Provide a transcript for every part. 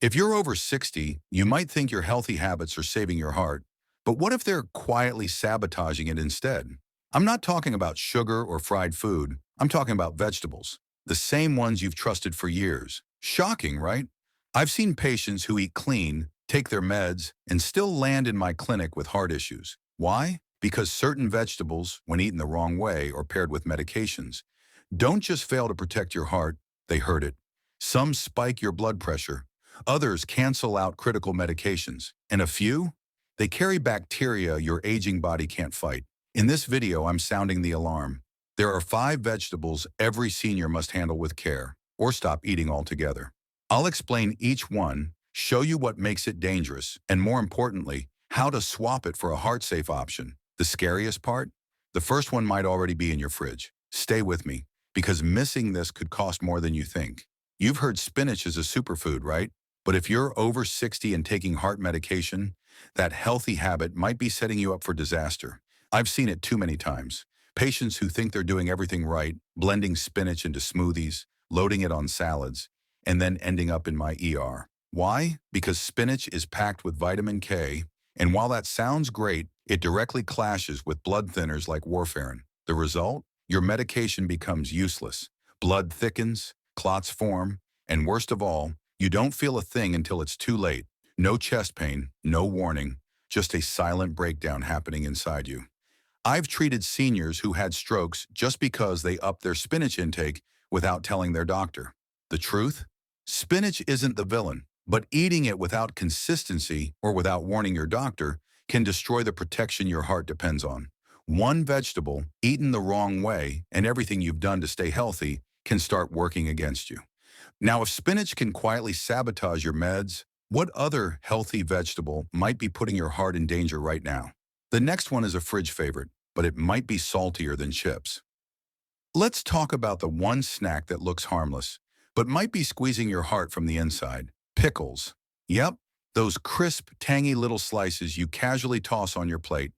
If you're over 60, you might think your healthy habits are saving your heart, but what if they're quietly sabotaging it instead? I'm not talking about sugar or fried food. I'm talking about vegetables, the same ones you've trusted for years. Shocking, right? I've seen patients who eat clean, take their meds, and still land in my clinic with heart issues. Why? Because certain vegetables, when eaten the wrong way or paired with medications, don't just fail to protect your heart, they hurt it. Some spike your blood pressure. Others cancel out critical medications. And a few? They carry bacteria your aging body can't fight. In this video, I'm sounding the alarm. There are 5 vegetables every senior must handle with care, or stop eating altogether. I'll explain each one, show you what makes it dangerous, and more importantly, how to swap it for a heart-safe option. The scariest part? The first one might already be in your fridge. Stay with me, because missing this could cost more than you think. You've heard spinach is a superfood, right? But if you're over 60 and taking heart medication, that healthy habit might be setting you up for disaster. I've seen it too many times. Patients who think they're doing everything right, blending spinach into smoothies, loading it on salads, and then ending up in my ER. Why? Because spinach is packed with vitamin K, and while that sounds great, it directly clashes with blood thinners like warfarin. The result? Your medication becomes useless. Blood thickens, clots form, and worst of all, you don't feel a thing until it's too late. No chest pain, no warning, just a silent breakdown happening inside you. I've treated seniors who had strokes just because they upped their spinach intake without telling their doctor. The truth? Spinach isn't the villain, but eating it without consistency or without warning your doctor can destroy the protection your heart depends on. One vegetable, eaten the wrong way, and everything you've done to stay healthy can start working against you. Now, if spinach can quietly sabotage your meds, what other healthy vegetable might be putting your heart in danger right now? The next one is a fridge favorite, but it might be saltier than chips. Let's talk about the one snack that looks harmless, but might be squeezing your heart from the inside. Pickles. Yep, those crisp, tangy little slices you casually toss on your plate.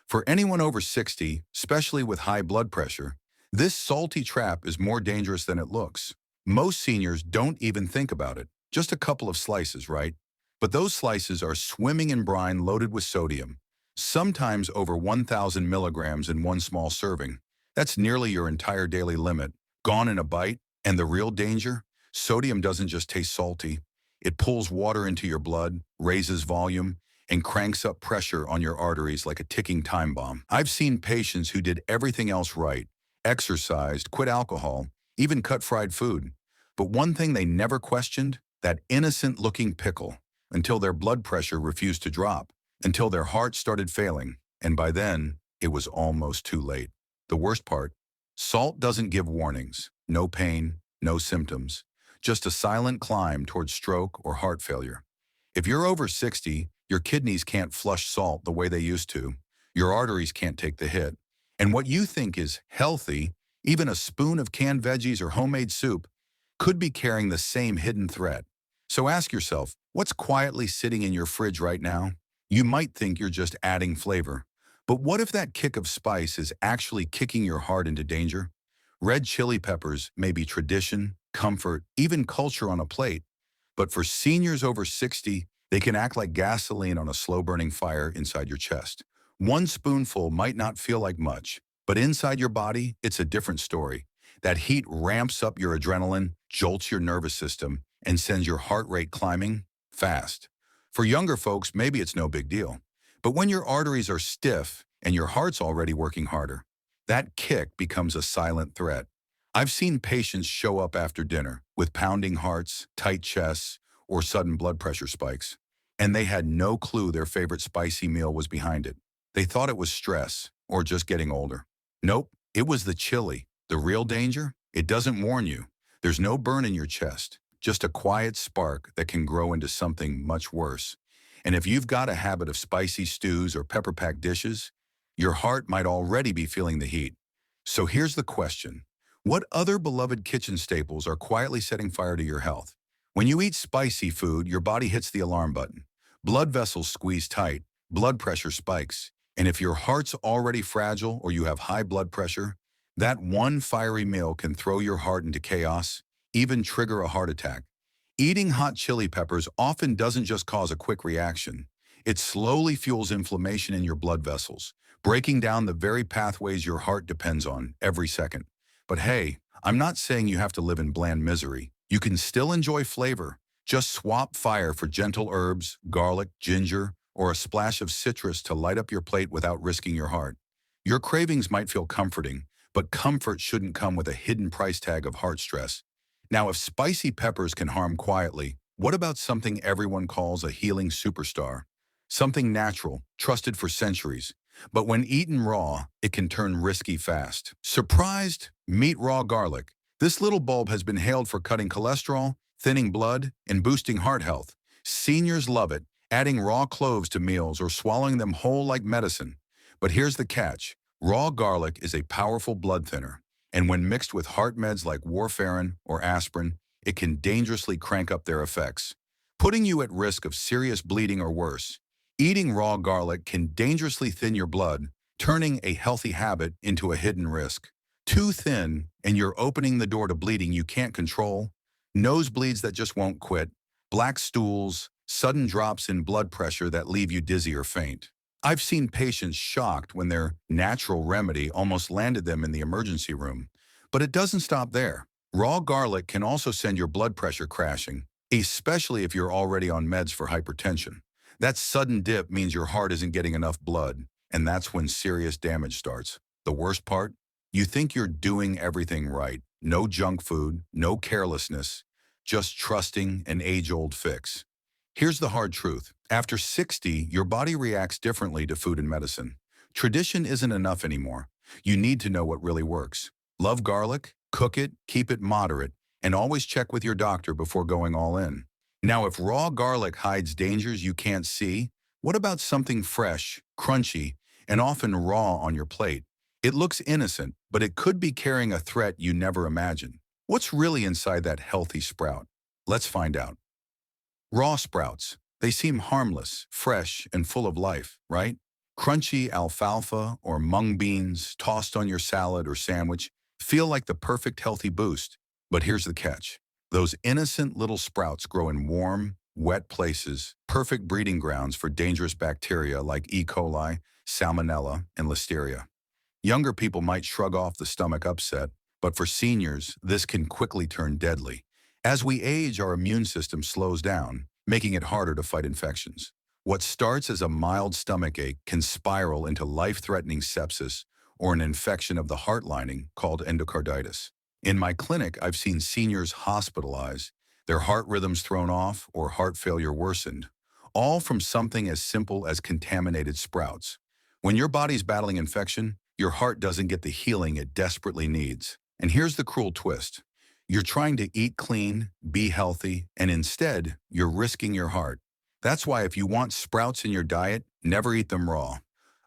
For anyone over 60, especially with high blood pressure, this salty trap is more dangerous than it looks. Most seniors don't even think about it. Just a couple of slices, right? But those slices are swimming in brine loaded with sodium, sometimes over 1,000 milligrams in one small serving. That's nearly your entire daily limit, gone in a bite. And the real danger? Sodium doesn't just taste salty. It pulls water into your blood, raises volume, and cranks up pressure on your arteries like a ticking time bomb. I've seen patients who did everything else right, exercised, quit alcohol, even cut fried food. But one thing they never questioned, that innocent-looking pickle, until their blood pressure refused to drop, until their heart started failing, and by then, it was almost too late. The worst part, salt doesn't give warnings, no pain, no symptoms, just a silent climb towards stroke or heart failure. If you're over 60, your kidneys can't flush salt the way they used to, your arteries can't take the hit, and what you think is healthy, even a spoon of canned veggies or homemade soup, could be carrying the same hidden threat. So ask yourself, what's quietly sitting in your fridge right now? You might think you're just adding flavor. But what if that kick of spice is actually kicking your heart into danger? Red chili peppers may be tradition, comfort, even culture on a plate. But for seniors over 60, they can act like gasoline on a slow-burning fire inside your chest. One spoonful might not feel like much, but inside your body, it's a different story. That heat ramps up your adrenaline, jolts your nervous system, and sends your heart rate climbing fast. For younger folks, maybe it's no big deal. But when your arteries are stiff and your heart's already working harder, that kick becomes a silent threat. I've seen patients show up after dinner with pounding hearts, tight chests, or sudden blood pressure spikes, and they had no clue their favorite spicy meal was behind it. They thought it was stress or just getting older. Nope, it was the chili. The real danger? It doesn't warn you. There's no burn in your chest, just a quiet spark that can grow into something much worse. And if you've got a habit of spicy stews or pepper-packed dishes, your heart might already be feeling the heat. So here's the question. What other beloved kitchen staples are quietly setting fire to your health? When you eat spicy food, your body hits the alarm button. Blood vessels squeeze tight, blood pressure spikes, and if your heart's already fragile or you have high blood pressure, that one fiery meal can throw your heart into chaos, even trigger a heart attack. Eating hot chili peppers often doesn't just cause a quick reaction. It slowly fuels inflammation in your blood vessels, breaking down the very pathways your heart depends on every second. But hey, I'm not saying you have to live in bland misery. You can still enjoy flavor. Just swap fire for gentle herbs, garlic, ginger, or a splash of citrus to light up your plate without risking your heart. Your cravings might feel comforting, but comfort shouldn't come with a hidden price tag of heart stress. Now, if spicy peppers can harm quietly, what about something everyone calls a healing superstar? Something natural, trusted for centuries. But when eaten raw, it can turn risky fast. Surprised? Meet raw garlic. This little bulb has been hailed for cutting cholesterol, thinning blood, and boosting heart health. Seniors love it, adding raw cloves to meals or swallowing them whole like medicine. But here's the catch. Raw garlic is a powerful blood thinner, and when mixed with heart meds like warfarin or aspirin, it can dangerously crank up their effects, putting you at risk of serious bleeding or worse. Eating raw garlic can dangerously thin your blood, turning a healthy habit into a hidden risk. Too thin, and you're opening the door to bleeding you can't control, nosebleeds that just won't quit, black stools, sudden drops in blood pressure that leave you dizzy or faint. I've seen patients shocked when their natural remedy almost landed them in the emergency room. But it doesn't stop there. Raw garlic can also send your blood pressure crashing, especially if you're already on meds for hypertension. That sudden dip means your heart isn't getting enough blood, and that's when serious damage starts. The worst part? You think you're doing everything right. No junk food, no carelessness, just trusting an age-old fix. Here's the hard truth. After 60, your body reacts differently to food and medicine. Tradition isn't enough anymore. You need to know what really works. Love garlic? Cook it, keep it moderate, and always check with your doctor before going all in. Now, if raw garlic hides dangers you can't see, what about something fresh, crunchy, and often raw on your plate? It looks innocent, but it could be carrying a threat you never imagined. What's really inside that healthy sprout? Let's find out. Raw sprouts. They seem harmless, fresh, and full of life, right? Crunchy alfalfa or mung beans tossed on your salad or sandwich feel like the perfect healthy boost. But here's the catch. Those innocent little sprouts grow in warm, wet places, perfect breeding grounds for dangerous bacteria like E. coli, salmonella, and listeria. Younger people might shrug off the stomach upset, but for seniors, this can quickly turn deadly. As we age, our immune system slows down, making it harder to fight infections. What starts as a mild stomach ache can spiral into life-threatening sepsis or an infection of the heart lining called endocarditis. In my clinic, I've seen seniors hospitalized, their heart rhythms thrown off, or heart failure worsened, all from something as simple as contaminated sprouts. When your body's battling infection, your heart doesn't get the healing it desperately needs. And here's the cruel twist. You're trying to eat clean, be healthy, and instead, you're risking your heart. That's why if you want sprouts in your diet, never eat them raw.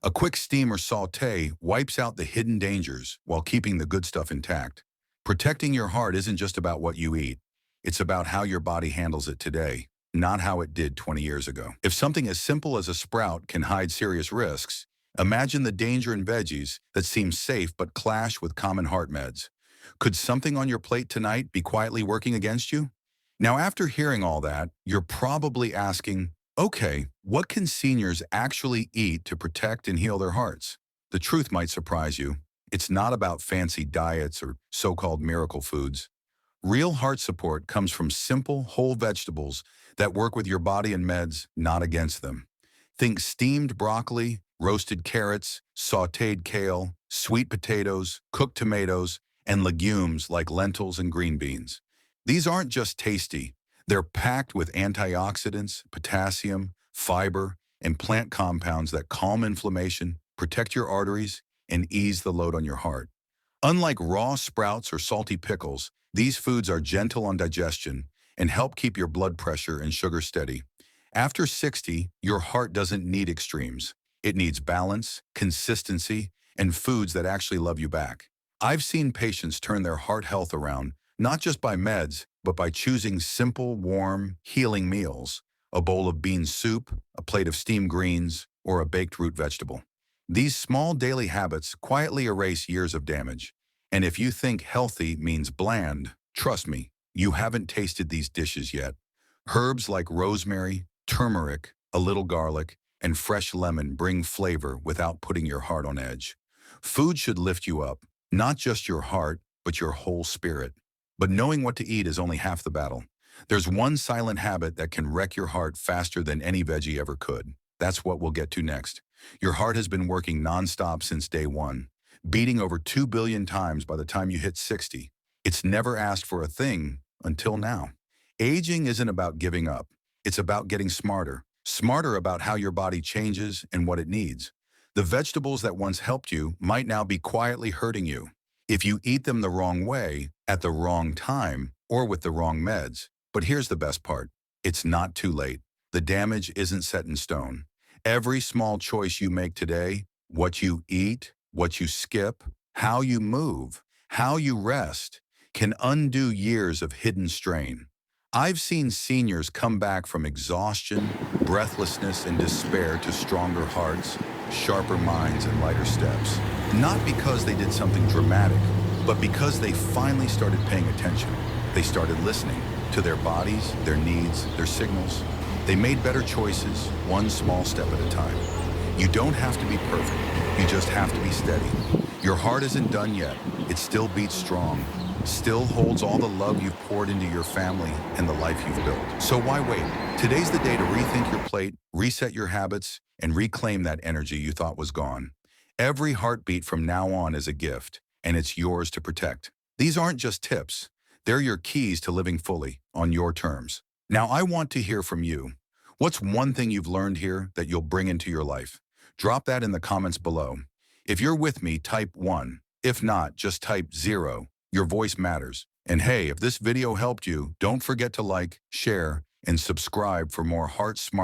A quick steam or saute wipes out the hidden dangers while keeping the good stuff intact. Protecting your heart isn't just about what you eat. It's about how your body handles it today, not how it did 20 years ago. If something as simple as a sprout can hide serious risks, imagine the danger in veggies that seem safe but clash with common heart meds. Could something on your plate tonight be quietly working against you? Now, after hearing all that, you're probably asking, okay, what can seniors actually eat to protect and heal their hearts? The truth might surprise you. It's not about fancy diets or so-called miracle foods. Real heart support comes from simple, whole vegetables that work with your body and meds, not against them. Think steamed broccoli, roasted carrots, sautéed kale, sweet potatoes, cooked tomatoes, and legumes like lentils and green beans. These aren't just tasty. They're packed with antioxidants, potassium, fiber, and plant compounds that calm inflammation, protect your arteries, and ease the load on your heart. Unlike raw sprouts or salty pickles, these foods are gentle on digestion and help keep your blood pressure and sugar steady. After 60, your heart doesn't need extremes. It needs balance, consistency, and foods that actually love you back. I've seen patients turn their heart health around, not just by meds, but by choosing simple, warm, healing meals, a bowl of bean soup, a plate of steamed greens, or a baked root vegetable. These small daily habits quietly erase years of damage. And if you think healthy means bland, trust me, you haven't tasted these dishes yet. Herbs like rosemary, turmeric, a little garlic, and fresh lemon bring flavor without putting your heart on edge. Food should lift you up, not just your heart, but your whole spirit. But knowing what to eat is only half the battle. There's one silent habit that can wreck your heart faster than any veggie ever could. That's what we'll get to next. Your heart has been working nonstop since day one, beating over 2 billion times by the time you hit 60. It's never asked for a thing until now. Aging isn't about giving up. It's about getting smarter. Smarter about how your body changes and what it needs. The vegetables that once helped you might now be quietly hurting you. If you eat them the wrong way, at the wrong time, or with the wrong meds. But here's the best part. It's not too late. The damage isn't set in stone. Every small choice you make today, what you eat, what you skip, how you move, how you rest, can undo years of hidden strain. I've seen seniors come back from exhaustion, breathlessness, and despair to stronger hearts, sharper minds, and lighter steps. Not because they did something dramatic, but because they finally started paying attention. They started listening to their bodies, their needs, their signals. They made better choices, one small step at a time. You don't have to be perfect. You just have to be steady. Your heart isn't done yet. It still beats strong, still holds all the love you've poured into your family and the life you've built. So why wait? Today's the day to rethink your plate, reset your habits, and reclaim that energy you thought was gone. Every heartbeat from now on is a gift, and it's yours to protect. These aren't just tips. They're your keys to living fully, on your terms. Now, I want to hear from you. What's one thing you've learned here that you'll bring into your life? Drop that in the comments below. If you're with me, type 1. If not, just type 0. Your voice matters. And hey, if this video helped you, don't forget to like, share, and subscribe for more heart-smart